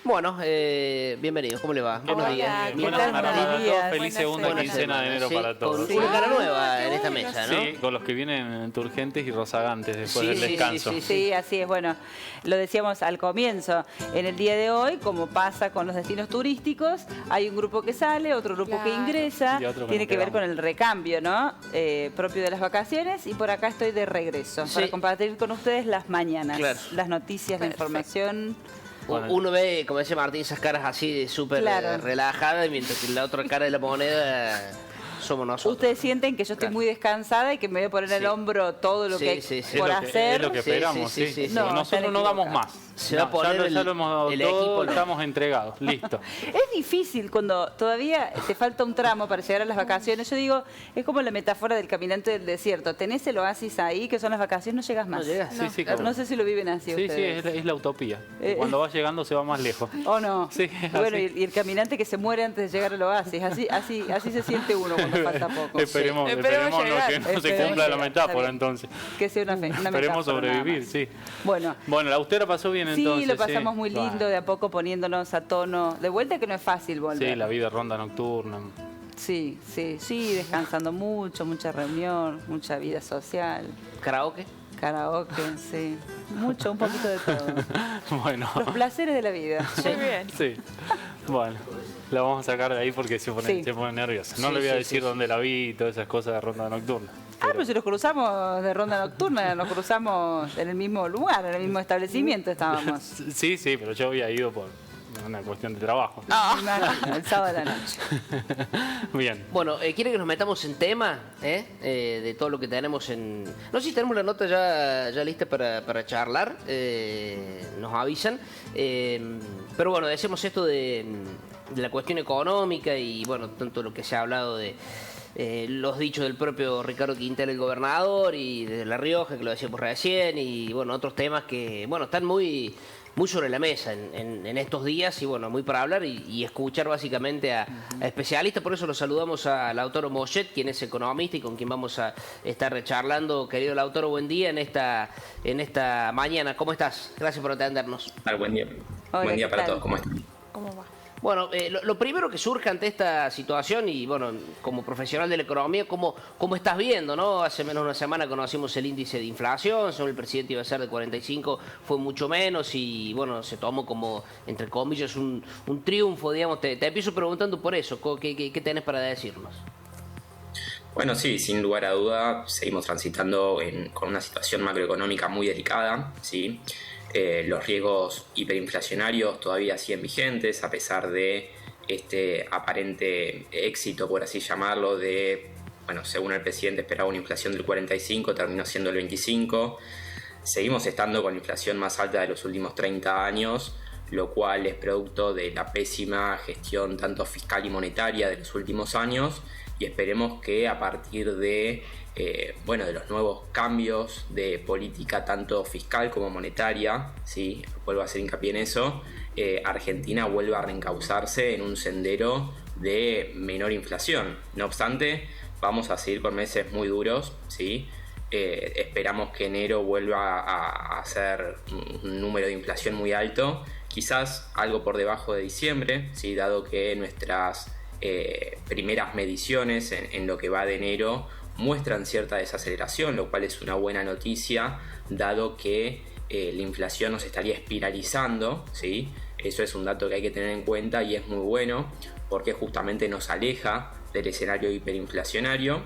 Bueno, bienvenidos, ¿cómo le va? Buenos días. Buenas para todos. Feliz Buenas segunda semanas. quincena de enero Sí, para todos. con una cara nueva en esta mesa, ¿no? Sí, con los que vienen turgentes y rozagantes después Sí, del sí, descanso. Sí, así es. Bueno, lo decíamos al comienzo. En el día de hoy, como pasa con los destinos turísticos, hay un grupo que sale, otro grupo que ingresa. Y otro que Tiene nos que ver quedamos. con el recambio, ¿no? Propio de las vacaciones. Y por acá estoy de regreso Sí. para compartir con ustedes las mañanas, Claro. las noticias, la información. Bueno. Uno ve, como decía Martín, esas caras así de súper Claro. relajadas, mientras que la otra cara de la moneda somos nosotros. Ustedes sienten que yo estoy Claro. muy descansada y que me voy a poner en el Sí. hombro todo lo Sí, que hay sí, sí. por Es hacer. lo que Sí, esperamos, sí, sí. sí, sí. No, Nosotros están no damos equivocados. más. Se va a poner ya lo hemos dado el todo, equipo, no. estamos entregados, listo. Es difícil cuando todavía te falta un tramo para llegar a las vacaciones. Yo digo, es como la metáfora del caminante del desierto. Tenés el oasis ahí, que son las vacaciones, no llegas más. No llegas. Sí, sí, No sé si lo viven así Sí, sí, ustedes. es la utopía. Eh, Cuando va llegando se va más lejos. ¿O no? Sí, Bueno, así. y el caminante que se muere antes de llegar al oasis. Así se siente uno cuando falta poco. Esperemos Esperemos no, llegar. que no se Esperemos cumpla la llegar, metáfora está bien. entonces. Que sea una Esperemos metáfora nada sobrevivir, más. sí. Bueno. Bueno, la austera pasó bien Sí, entonces. lo pasamos muy lindo, Bueno. de a poco poniéndonos a tono. De vuelta que no es fácil volver. Sí, la vida ronda nocturna. Sí, descansando mucho, mucha reunión, mucha vida social, ¿Karaoke? karaoke, sí. Mucho, un poquito de todo. Bueno, Los placeres de la vida. Muy bien. sí. Bueno, la vamos a sacar de ahí porque se Sí. pone nerviosa. No Sí, le voy a sí, decir sí, dónde la vi y todas esas cosas de ronda nocturna. Pero si nos cruzamos de ronda nocturna, nos cruzamos en el mismo lugar, en el mismo establecimiento estábamos. Sí, pero yo había ido por una cuestión de trabajo. El sábado de la noche. Bien. Bueno, ¿quiere que nos metamos en tema de todo lo que tenemos en... No sé si tenemos la nota ya lista para charlar, nos avisan. Pero bueno, decimos esto de la cuestión económica y bueno, tanto lo que se ha hablado de los dichos del propio Ricardo Quintela, el gobernador, y de La Rioja, que lo decíamos recién, y bueno, otros temas que bueno están muy sobre la mesa en estos días y bueno, muy para hablar y escuchar básicamente a especialistas. Por eso los saludamos a Lautaro Mochet, quien es economista y con quien vamos a estar charlando. Querido Lautaro, buen día en esta mañana. ¿Cómo estás? Gracias por atendernos. Buen día. Hola, Buen día ¿qué para tal? todos. ¿Cómo están? ¿Cómo va? Bueno, lo primero que surge ante esta situación y bueno, como profesional de la economía, ¿cómo estás viendo, no? Hace menos de una semana conocimos el índice de inflación, según el presidente iba a ser de 45, fue mucho menos y bueno, se tomó como, entre comillas, un triunfo, digamos. Te empiezo preguntando por eso, ¿qué tenés para decirnos? Bueno, sí, sin lugar a duda, seguimos transitando con una situación macroeconómica muy delicada, ¿sí? Los riesgos hiperinflacionarios todavía siguen vigentes, a pesar de este aparente éxito, por así llamarlo, bueno, según el presidente esperaba una inflación del 45, terminó siendo el 25. Seguimos estando con la inflación más alta de los últimos 30 años, lo cual es producto de la pésima gestión tanto fiscal y monetaria de los últimos años, y esperemos que a partir de los nuevos cambios de política tanto fiscal como monetaria, ¿sí? Vuelvo a hacer hincapié en eso, Argentina vuelva a reencauzarse en un sendero de menor inflación. No obstante, vamos a seguir con meses muy duros, ¿sí? Esperamos que enero vuelva a ser un número de inflación muy alto, quizás algo por debajo de diciembre, ¿sí? Dado que nuestras primeras mediciones en lo que va de enero muestran cierta desaceleración, lo cual es una buena noticia, dado que la inflación nos estaría espiralizando, ¿sí? Eso es un dato que hay que tener en cuenta y es muy bueno porque justamente nos aleja del escenario hiperinflacionario.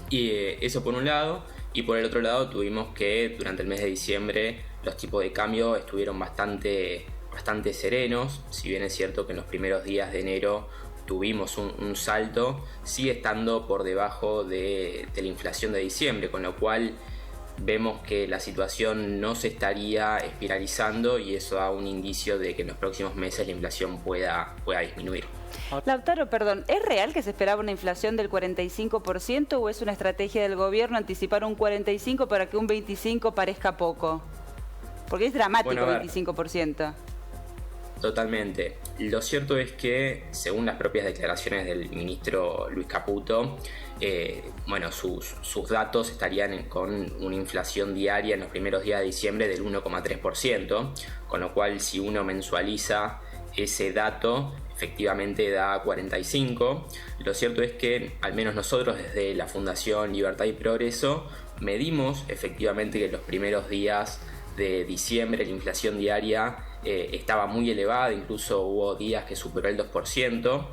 Y eso por un lado, y por el otro lado tuvimos que durante el mes de diciembre los tipos de cambio estuvieron bastante serenos, si bien es cierto que en los primeros días de enero tuvimos un salto, sigue estando por debajo de la inflación de diciembre, con lo cual vemos que la situación no se estaría espiralizando y eso da un indicio de que en los próximos meses la inflación pueda disminuir. Lautaro, perdón, ¿es real que se esperaba una inflación del 45% o es una estrategia del gobierno anticipar un 45% para que un 25% parezca poco? Porque es dramático, Bueno, a ver. 25%. Totalmente. Lo cierto es que, según las propias declaraciones del ministro Luis Caputo, sus datos estarían con una inflación diaria en los primeros días de diciembre del 1,3%, con lo cual si uno mensualiza ese dato efectivamente da 45. Lo cierto es que al menos nosotros desde la Fundación Libertad y Progreso medimos efectivamente que en los primeros días de diciembre la inflación diaria estaba muy elevada, incluso hubo días que superó el 2%,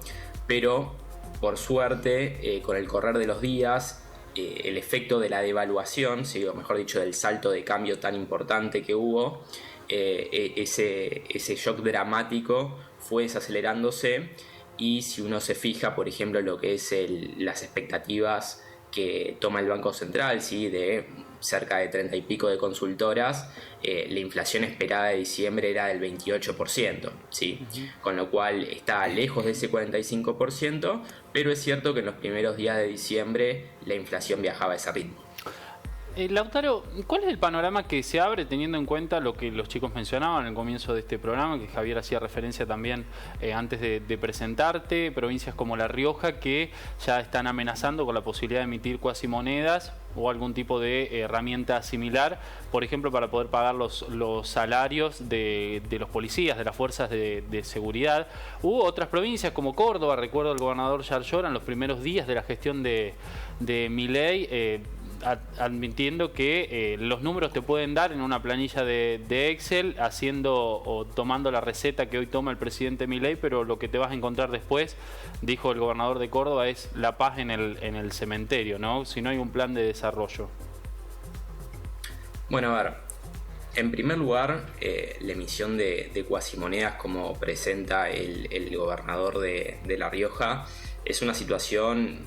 pero por suerte con el correr de los días el efecto de la devaluación, ¿sí? O mejor dicho del salto de cambio tan importante que hubo, ese shock dramático fue desacelerándose, y si uno se fija por ejemplo lo que es las expectativas que toma el Banco Central, ¿sí? De cerca de 30 y pico de consultoras, la inflación esperada de diciembre era del 28%, ¿sí? Con lo cual está lejos de ese 45%, pero es cierto que en los primeros días de diciembre la inflación viajaba a ese ritmo. Lautaro, ¿cuál es el panorama que se abre teniendo en cuenta lo que los chicos mencionaban al comienzo de este programa, que Javier hacía referencia también antes de presentarte, provincias como La Rioja que ya están amenazando con la posibilidad de emitir cuasimonedas o algún tipo de herramienta similar, por ejemplo, para poder pagar los salarios de los policías, de las fuerzas de seguridad? Hubo otras provincias como Córdoba, recuerdo el gobernador Yarlora en los primeros días de la gestión de Milei, admitiendo que los números te pueden dar en una planilla de Excel haciendo o tomando la receta que hoy toma el presidente Milei, pero lo que te vas a encontrar después, dijo el gobernador de Córdoba, es la paz en el cementerio, ¿no? Si no hay un plan de desarrollo. Bueno, a ver, en primer lugar, la emisión de cuasimonedas como presenta el gobernador de La Rioja es una situación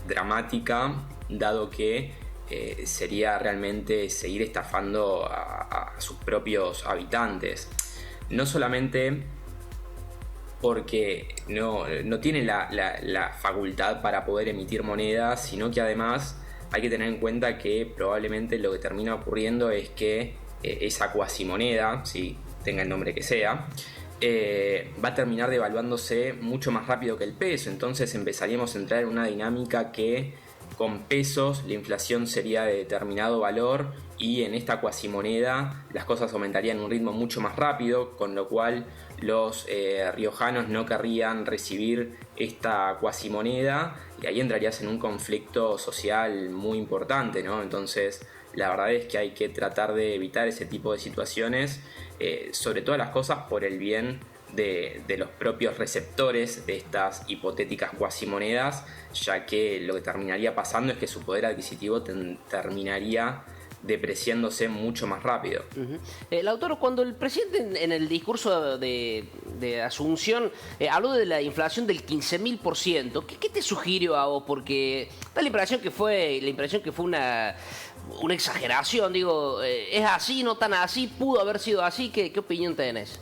dramática, dado que sería realmente seguir estafando a sus propios habitantes. No solamente porque no tienen la facultad para poder emitir monedas, sino que además hay que tener en cuenta que probablemente lo que termina ocurriendo es que esa cuasimoneda, si tenga el nombre que sea, va a terminar devaluándose mucho más rápido que el peso. Entonces empezaríamos a entrar en una dinámica que con pesos la inflación sería de determinado valor, y en esta cuasimoneda las cosas aumentarían a un ritmo mucho más rápido, con lo cual los riojanos no querrían recibir esta cuasimoneda, y ahí entrarías en un conflicto social muy importante, ¿no? Entonces la verdad es que hay que tratar de evitar ese tipo de situaciones, sobre todas las cosas por el bien de los propios receptores de estas hipotéticas cuasimonedas, ya que lo que terminaría pasando es que su poder adquisitivo terminaría depreciándose mucho más rápido. Lautaro, cuando el presidente en el discurso de Asunción habló de la inflación del 15.000%, ¿qué te sugirió a vos? Porque da la impresión que fue una exageración. Digo, ¿es así, no tan así? ¿Pudo haber sido así? ¿Qué opinión tenés?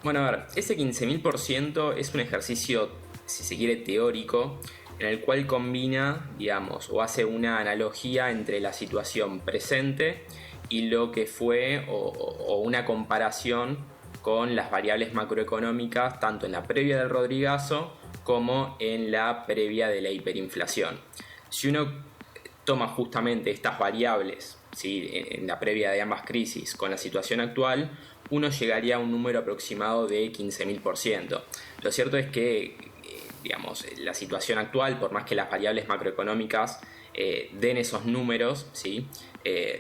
Bueno, a ver, ese 15.000% es un ejercicio, si se quiere, teórico, en el cual combina, digamos, o hace una analogía entre la situación presente y lo que fue, o una comparación con las variables macroeconómicas, tanto en la previa del Rodrigazo como en la previa de la hiperinflación. Si uno toma justamente estas variables, ¿sí?, en la previa de ambas crisis con la situación actual, uno llegaría a un número aproximado de 15.000%. Lo cierto es que, digamos, la situación actual, por más que las variables macroeconómicas den esos números, ¿sí?,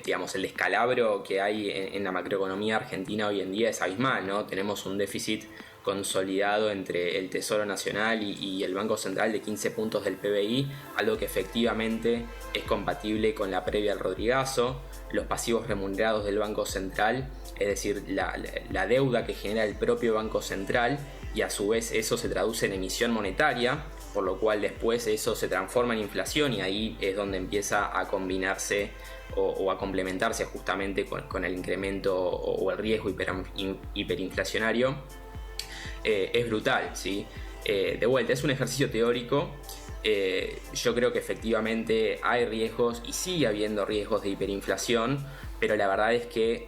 digamos, el descalabro que hay en la macroeconomía argentina hoy en día es abismal, ¿no? Tenemos un déficit consolidado entre el Tesoro Nacional y el Banco Central de 15 puntos del PBI, algo que efectivamente es compatible con la previa al Rodrigazo. Los pasivos remunerados del Banco Central, es decir, la deuda que genera el propio Banco Central, y a su vez eso se traduce en emisión monetaria, por lo cual después eso se transforma en inflación, y ahí es donde empieza a combinarse o a complementarse justamente con el incremento o el riesgo hiperinflacionario. Es brutal, ¿sí? De vuelta, es un ejercicio teórico. Yo creo que efectivamente hay riesgos y sigue habiendo riesgos de hiperinflación, pero la verdad es que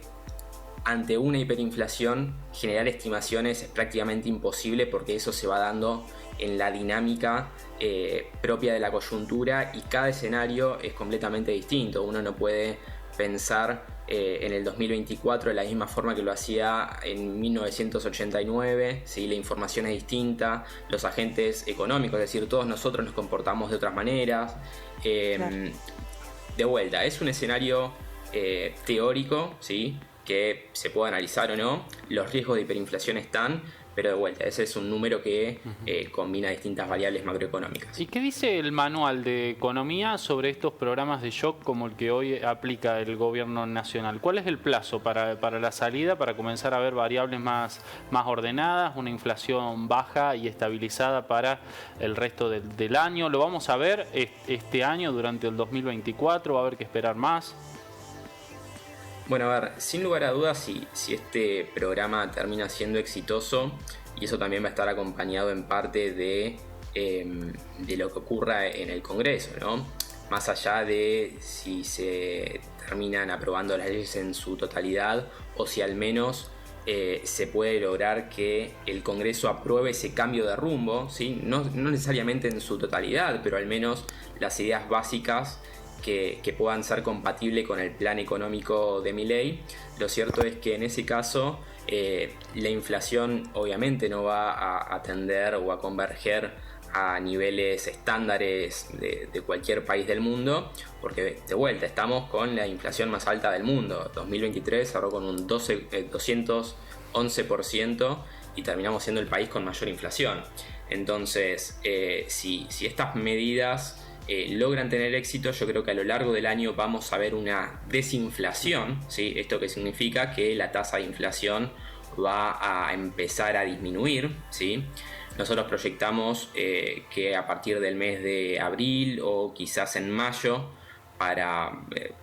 ante una hiperinflación generar estimaciones es prácticamente imposible, porque eso se va dando en la dinámica propia de la coyuntura, y cada escenario es completamente distinto. Uno no puede pensar en el 2024 de la misma forma que lo hacía en 1989, ¿sí? La información es distinta, los agentes económicos, es decir, todos nosotros nos comportamos de otras maneras. Claro. De vuelta, es un escenario teórico, ¿sí? Que se puede analizar o no, los riesgos de hiperinflación están, pero de vuelta, ese es un número que combina distintas variables macroeconómicas. ¿Y qué dice el manual de economía sobre estos programas de shock como el que hoy aplica el gobierno nacional? ¿Cuál es el plazo para la salida, para comenzar a ver variables más ordenadas, una inflación baja y estabilizada para el resto del año? ¿Lo vamos a ver este año durante el 2024? ¿Va a haber que esperar más? Bueno, a ver, sin lugar a dudas, si este programa termina siendo exitoso, y eso también va a estar acompañado en parte de lo que ocurra en el Congreso, ¿no? Más allá de si se terminan aprobando las leyes en su totalidad o si al menos se puede lograr que el Congreso apruebe ese cambio de rumbo, ¿sí? No necesariamente en su totalidad, pero al menos las ideas básicas que puedan ser compatibles con el plan económico de Milei. Lo cierto es que en ese caso la inflación obviamente no va a tender o a converger a niveles estándares de cualquier país del mundo, porque de vuelta estamos con la inflación más alta del mundo. 2023 cerró con un 211% y terminamos siendo el país con mayor inflación. Entonces, si estas medidas logran tener éxito, yo creo que a lo largo del año vamos a ver una desinflación, ¿sí? Esto que significa que la tasa de inflación va a empezar a disminuir, ¿sí? Nosotros proyectamos que a partir del mes de abril o quizás en mayo, para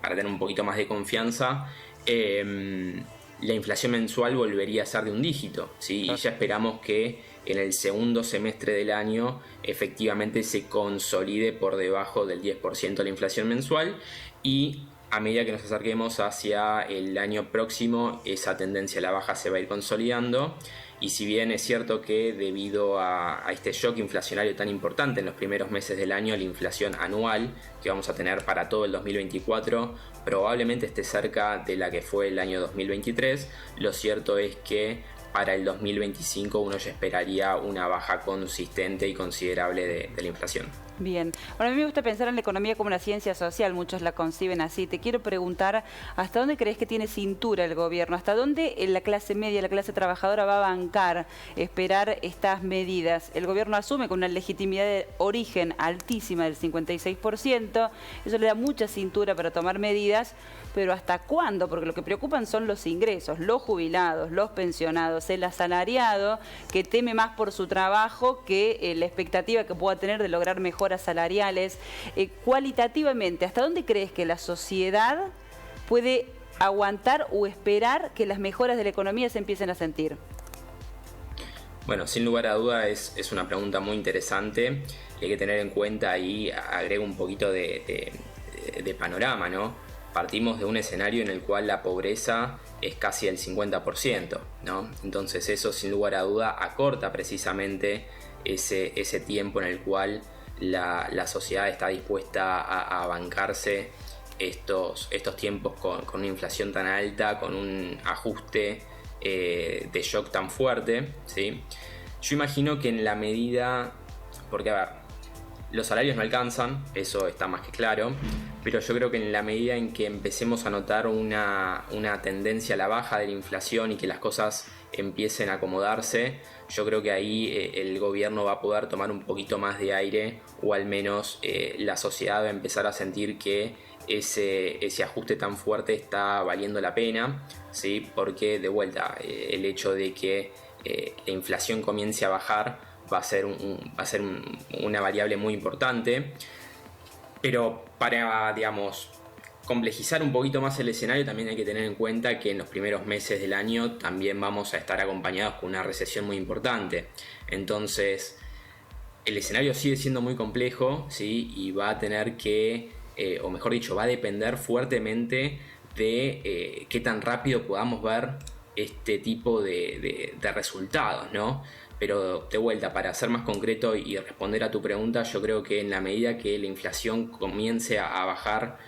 tener un poquito más de confianza, la inflación mensual volvería a ser de un dígito, ¿sí? Y ya esperamos que en el segundo semestre del año efectivamente se consolide por debajo del 10% la inflación mensual, y a medida que nos acerquemos hacia el año próximo esa tendencia a la baja se va a ir consolidando. Y si bien es cierto que debido a este shock inflacionario tan importante en los primeros meses del año, la inflación anual que vamos a tener para todo el 2024 probablemente esté cerca de la que fue el año 2023, lo cierto es que para el 2025 uno ya esperaría una baja consistente y considerable de la inflación. Bien. Bueno, a mí me gusta pensar en la economía como una ciencia social, muchos la conciben así. Te quiero preguntar, ¿hasta dónde crees que tiene cintura el gobierno? ¿Hasta dónde la clase media, la clase trabajadora va a bancar, esperar estas medidas? El gobierno asume con una legitimidad de origen altísima del 56%, eso le da mucha cintura para tomar medidas, pero ¿hasta cuándo? Porque lo que preocupan son los ingresos, los jubilados, los pensionados, el asalariado que teme más por su trabajo que la expectativa que pueda tener de lograr mejoras salariales. Cualitativamente, ¿hasta dónde crees que la sociedad puede aguantar o esperar que las mejoras de la economía se empiecen a sentir? Bueno, sin lugar a duda es una pregunta muy interesante y hay que tener en cuenta, y agrego un poquito de panorama, ¿no? Partimos de un escenario en el cual la pobreza es casi el 50%, ¿no? Entonces eso sin lugar a duda acorta precisamente ese tiempo en el cual la sociedad está dispuesta a bancarse estos tiempos con una inflación tan alta, con un ajuste de shock tan fuerte, ¿sí? Yo imagino que en la medida, porque a ver, los salarios no alcanzan, eso está más que claro, pero yo creo que en la medida en que empecemos a notar una tendencia a la baja de la inflación y que las cosas empiecen a acomodarse, yo creo que ahí el gobierno va a poder tomar un poquito más de aire, o al menos la sociedad va a empezar a sentir que ese ajuste tan fuerte está valiendo la pena, ¿sí? Porque de vuelta, el hecho de que la inflación comience a bajar va a ser una variable muy importante. Pero para, digamos, complejizar un poquito más el escenario, también hay que tener en cuenta que en los primeros meses del año también vamos a estar acompañados con una recesión muy importante. Entonces, el escenario sigue siendo muy complejo, ¿sí? Y va a tener que, o mejor dicho, va a depender fuertemente de qué tan rápido podamos ver este tipo de resultados, ¿no? Pero de vuelta, para ser más concreto y responder a tu pregunta, yo creo que en la medida que la inflación comience a bajar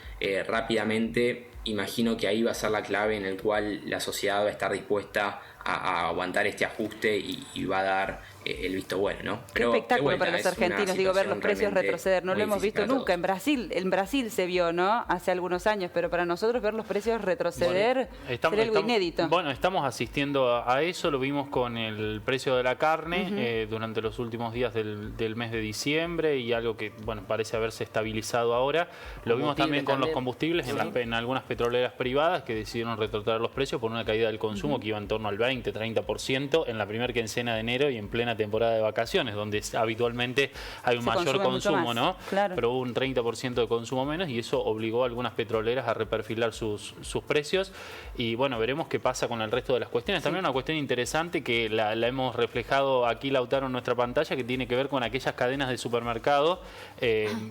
rápidamente, imagino que ahí va a ser la clave en el cual la sociedad va a estar dispuesta a aguantar este ajuste y va a dar el visto bueno, ¿no? Qué espectáculo para los argentinos, digo, ver los precios retroceder. No lo hemos visto nunca. En Brasil se vio, ¿no? Hace algunos años, pero para nosotros ver los precios retroceder sería algo inédito. Bueno, estamos asistiendo a eso, lo vimos con el precio de la carne durante los últimos días del mes de diciembre y algo que, bueno, parece haberse estabilizado ahora. Lo vimos también con los combustibles en algunas petroleras privadas que decidieron retroceder los precios por una caída del consumo que iba en torno al 20-30% en la primera quincena de enero y en plena temporada de vacaciones, donde habitualmente hay un mayor consumo, ¿no? Claro. Pero hubo un 30% de consumo menos y eso obligó a algunas petroleras a reperfilar sus precios. Y bueno, veremos qué pasa con el resto de las cuestiones. También una cuestión interesante que la hemos reflejado aquí, Lautaro, en nuestra pantalla, que tiene que ver con aquellas cadenas de supermercado,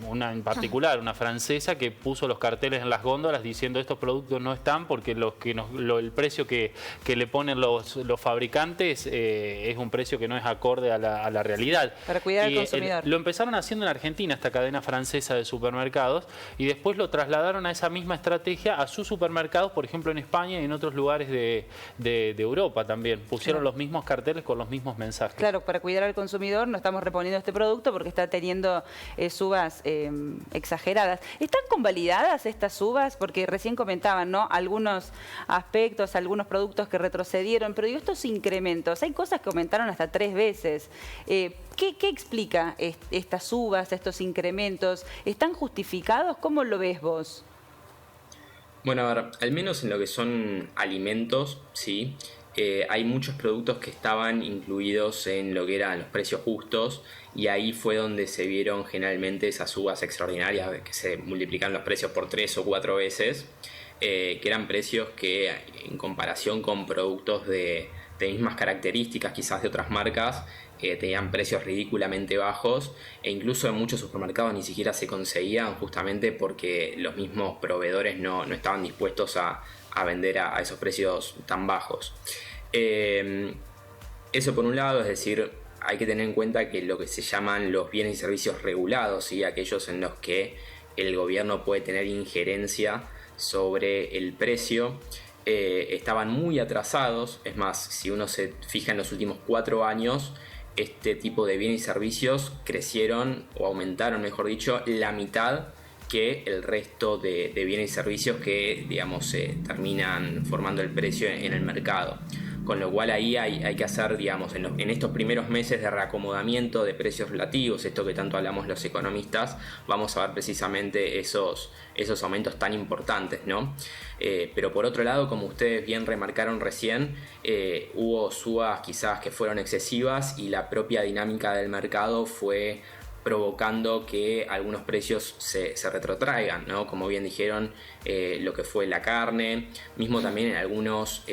una en particular, una francesa, que puso los carteles en las góndolas diciendo estos productos no están porque el precio que le ponen los fabricantes es un precio que no es acorde a la realidad. Para cuidar al consumidor. Lo empezaron haciendo en Argentina, esta cadena francesa de supermercados, y después lo trasladaron a esa misma estrategia a sus supermercados, por ejemplo en España y en otros lugares de Europa también. Pusieron los mismos carteles con los mismos mensajes. Claro, para cuidar al consumidor no estamos reponiendo este producto porque está teniendo subas exageradas. ¿Están convalidadas estas subas? Porque recién comentaban, ¿no? Algunos aspectos, algunos productos que retrocedieron, pero digo, estos incrementos, hay cosas que aumentaron hasta 3 veces. ¿Qué explica estas subas, estos incrementos? ¿Están justificados? ¿Cómo lo ves vos? Bueno, a ver, al menos en lo que son alimentos, sí, hay muchos productos que estaban incluidos en lo que eran los precios justos y ahí fue donde se vieron generalmente esas subas extraordinarias que se multiplican los precios por 3 o 4 veces, que eran precios que en comparación con productos de mismas características, quizás de otras marcas, tenían precios ridículamente bajos e incluso en muchos supermercados ni siquiera se conseguían justamente porque los mismos proveedores no estaban dispuestos a vender a esos precios tan bajos. Eso por un lado, es decir, hay que tener en cuenta que lo que se llaman los bienes y servicios regulados, ¿sí? Aquellos en los que el gobierno puede tener injerencia sobre el precio, estaban muy atrasados. Es más, si uno se fija en los últimos 4 años, este tipo de bienes y servicios crecieron o aumentaron, mejor dicho, la mitad que el resto de bienes y servicios que, digamos, terminan formando el precio en el mercado. Con lo cual ahí hay que hacer, digamos, en estos primeros meses de reacomodamiento de precios relativos, esto que tanto hablamos los economistas, vamos a ver precisamente esos aumentos tan importantes, ¿no? Pero por otro lado, como ustedes bien remarcaron recién, hubo subas quizás que fueron excesivas y la propia dinámica del mercado fue provocando que algunos precios se retrotraigan, ¿no? Como bien dijeron, lo que fue la carne, mismo también en algunos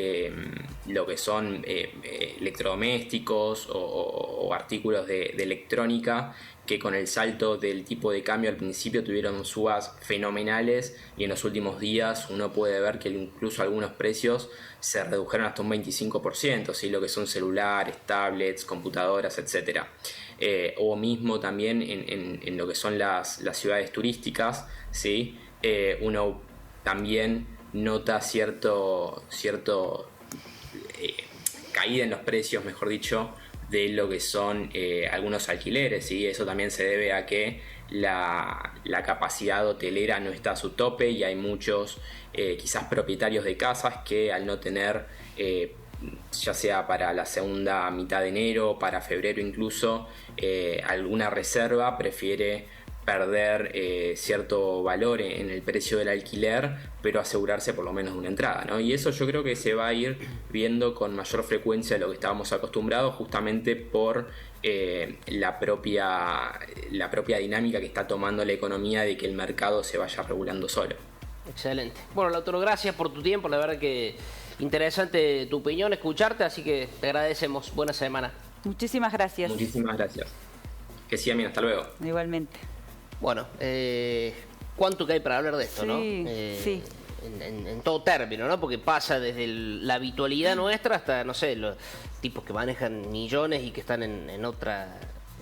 lo que son electrodomésticos o artículos de electrónica, que con el salto del tipo de cambio al principio tuvieron subas fenomenales y en los últimos días uno puede ver que incluso algunos precios se redujeron hasta un 25%, ¿sí? Lo que son celulares, tablets, computadoras, etc. O mismo también en lo que son las ciudades turísticas, ¿sí? Uno también nota cierto caída en los precios, mejor dicho, de lo que son algunos alquileres, ¿sí? Eso también se debe a que la capacidad hotelera no está a su tope y hay muchos quizás propietarios de casas que al no tener ya sea para la segunda mitad de enero, para febrero incluso, alguna reserva, prefiere perder cierto valor en el precio del alquiler, pero asegurarse por lo menos de una entrada, ¿no? Y eso yo creo que se va a ir viendo con mayor frecuencia de lo que estábamos acostumbrados, justamente por la propia dinámica que está tomando la economía de que el mercado se vaya regulando solo. Excelente. Bueno, Lautaro, gracias por tu tiempo, la verdad que interesante tu opinión, escucharte, así que te agradecemos. Buena semana. Muchísimas gracias. Muchísimas gracias. Que sigan bien, hasta luego. Igualmente. Bueno, ¿cuánto que hay para hablar de esto, sí, no? Sí. En todo término, ¿no? Porque pasa desde la habitualidad nuestra hasta, no sé, los tipos que manejan millones y que están en otra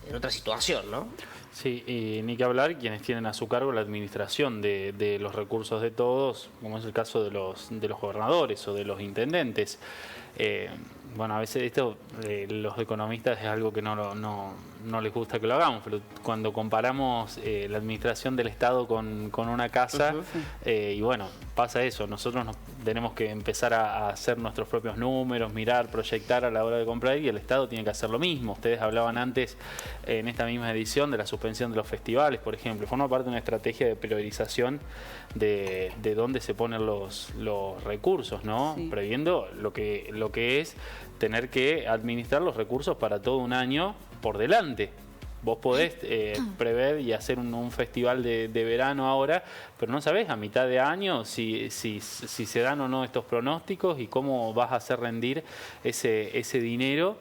en otra situación, ¿no? Sí, y ni que hablar quienes tienen a su cargo la administración de los recursos de todos, como es el caso de los gobernadores o de los intendentes. Bueno, a veces esto los economistas es algo que no les gusta que lo hagamos, pero cuando comparamos la administración del Estado con una casa, y bueno, pasa eso, nosotros tenemos que empezar a hacer nuestros propios números, mirar, proyectar a la hora de comprar, y el Estado tiene que hacer lo mismo. Ustedes hablaban antes, en esta misma edición, de la suspensión de los festivales, por ejemplo. Forma parte de una estrategia de priorización de dónde se ponen los recursos, ¿no? Sí. Previendo lo que es tener que administrar los recursos para todo un año por delante. Vos podés prever y hacer un festival de verano ahora, pero no sabés a mitad de año si se dan o no estos pronósticos y cómo vas a hacer rendir ese dinero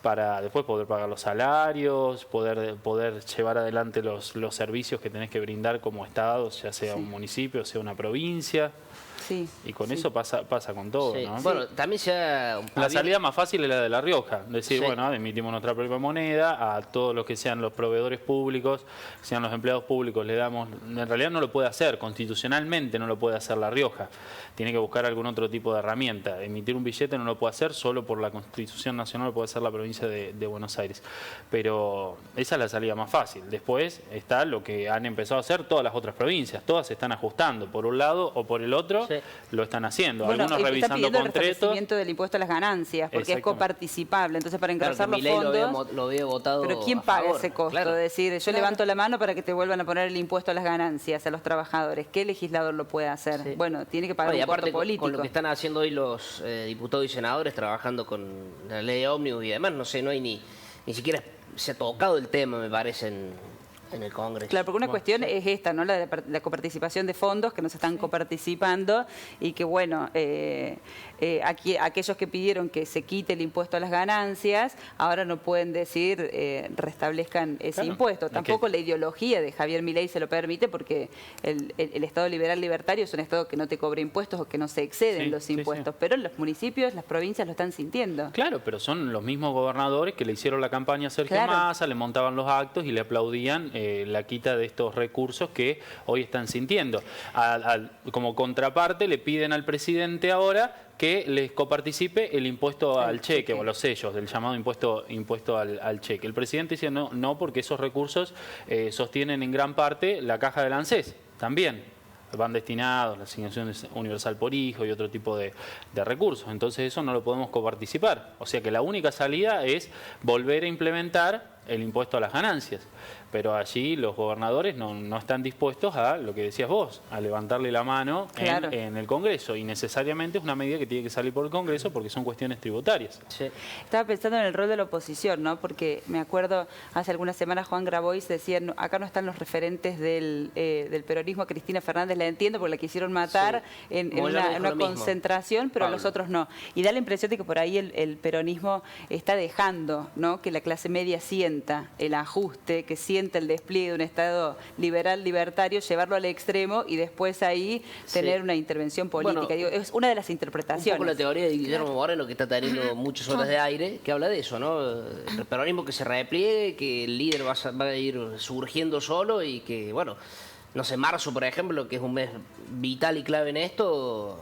para después poder pagar los salarios, poder llevar adelante los servicios que tenés que brindar como Estado, ya sea un municipio, sea una provincia. Sí, Y con eso pasa con todo, Sí. ¿no? Bueno, también se ha... La salida más fácil es la de La Rioja, decir, Sí. bueno, emitimos nuestra propia moneda, a todos los que sean los proveedores públicos, sean los empleados públicos, le damos... En realidad no lo puede hacer, constitucionalmente no lo puede hacer La Rioja, tiene que buscar algún otro tipo de herramienta. Emitir un billete no lo puede hacer, solo por la Constitución Nacional lo puede hacer la provincia de Buenos Aires. Pero esa es la salida más fácil. Después está lo que han empezado a hacer todas las otras provincias, todas se están ajustando, por un lado o por el otro, Sí. lo están haciendo. Bueno, Algunos está revisando pidiendo el concretos. restablecimiento del impuesto a las ganancias, porque es Exactamente. coparticipable. Entonces, para Claro, encauzar que los Milei fondos... lo había votado. Pero ¿quién a paga favor? ese costo? Claro. Decir, yo levanto la mano para que te vuelvan a poner el impuesto a las ganancias a los trabajadores. ¿Qué legislador lo puede hacer? Sí. Bueno, tiene que pagar Bueno, y un costo aparte político. con lo que están haciendo hoy los diputados y senadores trabajando con la ley ómnibus y demás, no sé, no hay ni siquiera se ha tocado el tema, me parece, en el Congreso. Claro, porque una cuestión es esta, ¿no? La coparticipación de fondos que no se están coparticipando y que, bueno, aquellos que pidieron que se quite el impuesto a las ganancias, ahora no pueden decir restablezcan ese Claro, impuesto. es Tampoco que- la ideología de Javier Milei se lo permite porque el Estado liberal libertario es un Estado que no te cobra impuestos o que no se exceden Sí, los sí, impuestos, sí. pero los municipios, las provincias lo están sintiendo. Claro, pero son los mismos gobernadores que le hicieron la campaña a Sergio Claro. Massa, le montaban los actos y le aplaudían la quita de estos recursos que hoy están sintiendo. Como contraparte le piden al presidente ahora que les coparticipe el impuesto al cheque o los sellos, del llamado impuesto al cheque. El presidente dice no porque esos recursos sostienen en gran parte la caja del ANSES también. Van destinados, la asignación universal por hijo y otro tipo de recursos. Entonces eso no lo podemos coparticipar. O sea que la única salida es volver a implementar el impuesto a las ganancias. Pero allí los gobernadores no están dispuestos a, lo que decías vos, a levantarle la mano Claro. en el Congreso. Y necesariamente es una medida que tiene que salir por el Congreso porque son cuestiones tributarias. Sí. Estaba pensando en el rol de la oposición, ¿no? Porque me acuerdo, hace algunas semanas Juan Grabois decía, acá no están los referentes del peronismo, Cristina Fernández la entiendo porque la quisieron matar en Como ella me dijo una lo mismo. concentración, pero Pablo. los otros no. Y da la impresión de que por ahí el peronismo está dejando, ¿no? Que la clase media sienta el ajuste, que sienta el despliegue de un Estado liberal, libertario, llevarlo al extremo y después ahí tener una intervención política. Bueno, Digo, es una de las Un interpretaciones. poco la teoría de Guillermo Moreno, que está teniendo muchas horas de aire, que habla de eso, ¿no? El peronismo que se repliegue, que el líder va a ir surgiendo solo y que, bueno, no sé, marzo, por ejemplo, que es un mes vital y clave en esto,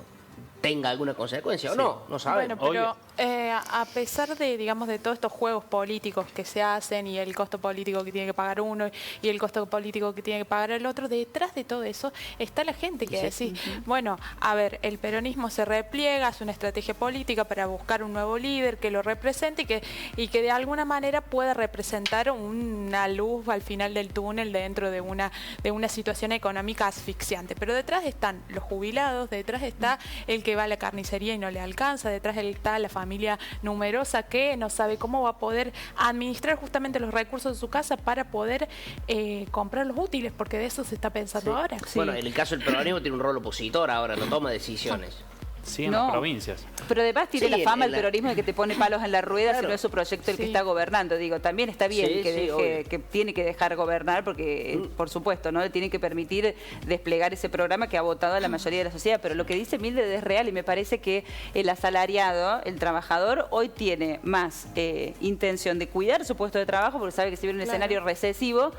tenga alguna consecuencia o no, no sabemos. Bueno, pero a pesar de, digamos, de todos estos juegos políticos que se hacen y el costo político que tiene que pagar uno y el costo político que tiene que pagar el otro, detrás de todo eso está la gente que decís, bueno, a ver, el peronismo se repliega, hace una estrategia política para buscar un nuevo líder que lo represente y que de alguna manera pueda representar una luz al final del túnel dentro de una situación económica asfixiante. Pero detrás están los jubilados, detrás está el que va a la carnicería y no le alcanza, detrás está la familia numerosa que no sabe cómo va a poder administrar justamente los recursos de su casa para poder comprar los útiles, porque de eso se está pensando ahora. Bueno, en el caso del peronismo tiene un rol opositor ahora, no toma decisiones. Sí, en No. las provincias. Pero además tiene Sí, la fama en el la- peronismo de que te pone palos en la rueda si Claro. no es su proyecto el que Sí. está gobernando. Digo, también está bien Sí, que sí, deje, obvio. que tiene que dejar gobernar porque, por supuesto, ¿no? Le tiene que permitir desplegar ese programa que ha votado a la mayoría de la sociedad. Pero lo que dice Mildred es real y me parece que el asalariado, el trabajador, hoy tiene más intención de cuidar su puesto de trabajo porque sabe que si viene un Claro. escenario recesivo,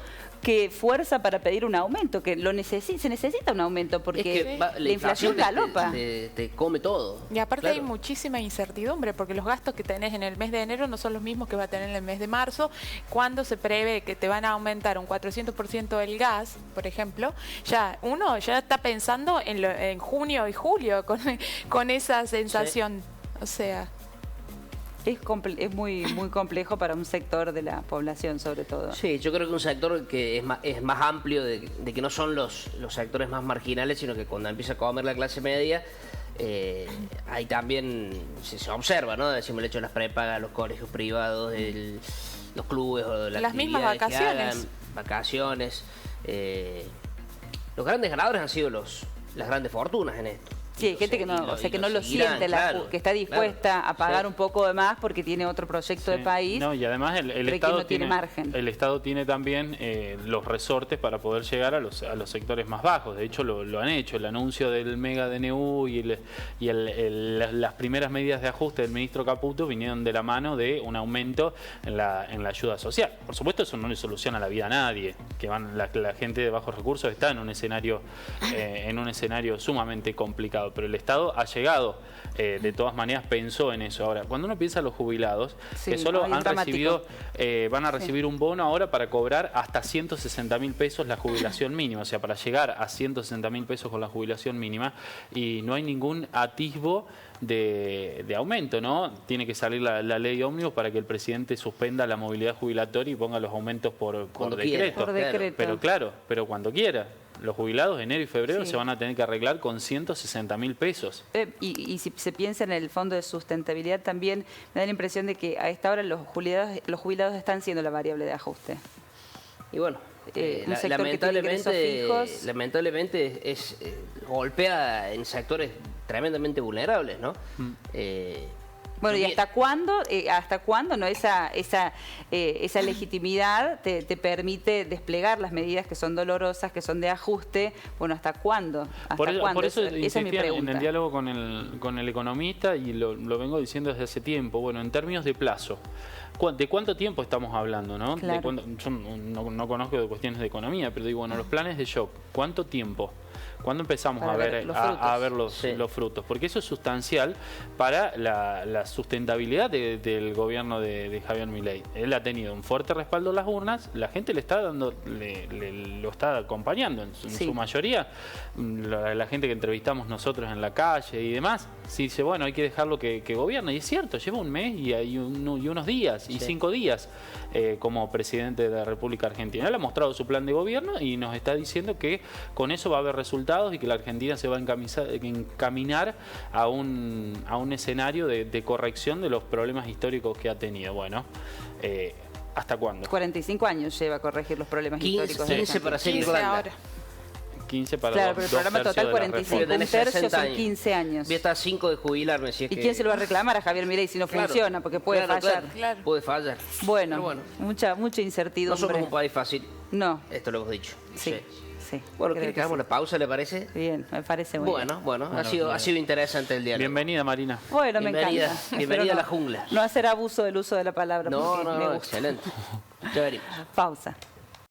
que fuerza para pedir un aumento, que se necesita un aumento porque Es que la inflación galopa. te come todo. Y aparte Claro. hay muchísima incertidumbre porque los gastos que tenés en el mes de enero no son los mismos que va a tener en el mes de marzo. Cuando se prevé que te van a aumentar un 400% el gas, por ejemplo, uno ya está pensando en junio y julio con esa sensación. O sea, Es muy complejo para un sector de la población, sobre todo. Sí, yo creo que un sector que es más amplio, de que no son los sectores más marginales, sino que cuando empieza a comer la clase media, ahí también se observa, ¿no? Decimos el hecho de las prepagas, los colegios privados, los clubes o Las mismas vacaciones. Vacaciones. Los grandes ganadores han sido las grandes fortunas en esto. Sí, hay gente que no, o sea, que no lo siente, que está dispuesta a pagar un poco de más porque tiene otro proyecto de Sí. país. No, y además el cree que Estado no tiene margen. El Estado tiene también los resortes para poder llegar a los sectores más bajos. De hecho, lo han hecho. El anuncio del mega DNU y las primeras medidas de ajuste del ministro Caputo vinieron de la mano de un aumento en la ayuda social. Por supuesto, eso no le soluciona la vida a nadie. La gente de bajos recursos está en un escenario sumamente complicado. Pero el Estado ha llegado, de todas maneras pensó en eso. Ahora, cuando uno piensa en los jubilados, Sí, que solo ay, es han dramático. recibido, van a recibir un bono ahora para cobrar hasta 160.000 pesos la jubilación mínima, o sea, para llegar a 160.000 pesos con la jubilación mínima, y no hay ningún atisbo de aumento, ¿no? Tiene que salir la ley ómnibus para que el presidente suspenda la movilidad jubilatoria y ponga los aumentos por Cuando quiera. decreto. Por decreto. Pero cuando quiera. Los jubilados de enero y febrero Sí. se van a tener que arreglar con 160.000 pesos. Y si se piensa en el fondo de sustentabilidad, también me da la impresión de que a esta hora los jubilados están siendo la variable de ajuste. Y bueno, un sector que tiene ingresos fijos. lamentablemente golpea en sectores tremendamente vulnerables, ¿no? Bueno, ¿y También- hasta cuándo no esa legitimidad te permite desplegar las medidas que son dolorosas, que son de ajuste? Bueno, ¿hasta cuándo? ¿Hasta Por cuándo? eso Esa es mi insistía en pregunta. el diálogo con el economista y lo vengo diciendo desde hace tiempo. Bueno, en términos de plazo, ¿de cuánto tiempo estamos hablando? ¿No? Claro. Yo no conozco de cuestiones de economía, pero digo, bueno, los planes de shock, ¿cuánto tiempo? ¿Cuándo empezamos Para a ver ver, los a frutos. ver Sí. los frutos? Porque eso es sustancial para la sustentabilidad del gobierno de Javier Milei. Él ha tenido un fuerte respaldo en las urnas, la gente le está dando, lo está acompañando en Sí. su mayoría. La gente que entrevistamos nosotros en la calle y demás, sí dice, bueno, hay que dejarlo que gobierne. Y es cierto, lleva un mes y unos días, y 5 días como presidente de la República Argentina. Él ha mostrado su plan de gobierno y nos está diciendo que con eso va a haber resultados y que la Argentina se va a encaminar a un escenario de corrección de los problemas históricos que ha tenido. Bueno, ¿hasta cuándo? 45 años lleva a corregir los problemas 15, históricos. de 15 Argentina. para ser 15 Irlanda. ahora. 15 para Claro, dos- pero el dos programa tercios total de la 45. reforma. Tenés Un tercio 60 son años. 15 años. Voy a estar 5 de jubilarme si es ¿Y que... quién se lo va a reclamar a Javier Milei si no Claro, funciona? Porque puede claro, fallar. Claro. Puede fallar. Bueno, Pero bueno, mucha no incertidumbre. somos un país fácil. No, Esto lo hemos dicho. sí, sí. Bueno, creo ¿quiere que que hagamos sí. la pausa, le parece? Bien, me parece muy bien. Bueno, ha sido interesante el diálogo. Bienvenida, Marina. Bueno, me Bienvenida, encanta. bienvenida Pero a la jungla. No hacer abuso del uso de la palabra. No, porque me no, gusta. excelente. Ya veremos. Pausa.